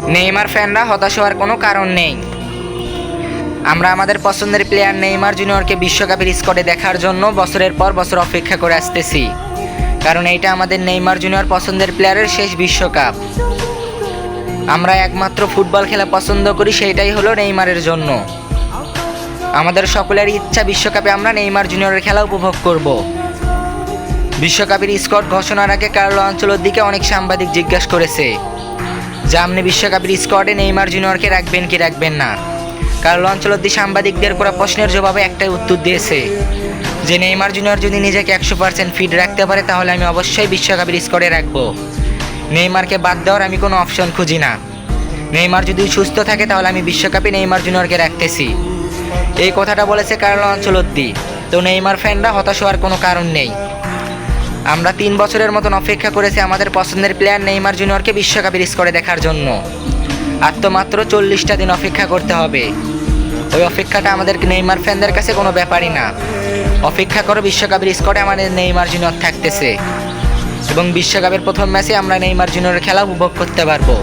Neymar ফ্যানরা হতাশ হওয়ার কোনো কারণ নেই। আমরা আমাদের পছন্দের প্লেয়ার নেইমার জুনিয়রকে বিশ্বকাপের স্কোয়াডে দেখার জন্য বছরের পর বছর অপেক্ষা করে আসতেছি, কারণ এইটা আমাদের নেইমার জুনিয়র পছন্দের প্লেয়ারের শেষ বিশ্বকাপ। আমরা একমাত্র ফুটবল খেলা পছন্দ করি, সেইটাই হলো নেইমারের জন্য। আমাদের সকলের ইচ্ছা বিশ্বকাপে আমরা নেইমার জুনিয়রের খেলা উপভোগ করব। বিশ্বকাপের স্কোয়াড ঘোষণার আগে কার্লো আনচেলত্তিকে অনেক সাংবাদিক জিজ্ঞাসা করেছে যে আপনি বিশ্বকাপের স্কোয়াডে নেইমার জুনিয়রকে রাখবেন কি রাখবেন না। কার্লো আনচেলত্তি সাংবাদিকদের করা প্রশ্নের জবাবে একটাই উত্তর দিয়েছে যে নেইমার জুনিয়র যদি নিজেকে 100% ফিট রাখতে পারে তাহলে আমি অবশ্যই বিশ্বকাপের স্কোয়াডে রাখবো। নেইমারকে বাদ দেওয়ার আমি কোনো অপশন খুঁজি না। নেইমার যদি সুস্থ থাকে তাহলে আমি বিশ্বকাপে নেইমার জুনিয়রকে রাখতেছি। এই কথাটা বলেছে কার্লো আনচেলত্তি। তো নেইমার ফ্যানরা হতাশ হওয়ার কোনো কারণ নেই। আমরা 3 বছরের মতন অপেক্ষা করেছি আমাদের পছন্দের প্লেয়ার নেইমার জুনিয়রকে বিশ্বকাপের স্কোয়াডে দেখার জন্য। আর তো মাত্র 40টা দিন অপেক্ষা করতে হবে। ওই অপেক্ষাটা আমাদের নেইমার ফ্যানদের কাছে কোনো ব্যাপারই না। অপেক্ষা করো, বিশ্বকাপের স্কোয়াডে আমাদের নেইমার জুনিয়র থাকতেছে এবং বিশ্বকাপের প্রথম ম্যাচে আমরা নেইমার জুনিয়রের খেলা উপভোগ করতে পারবো।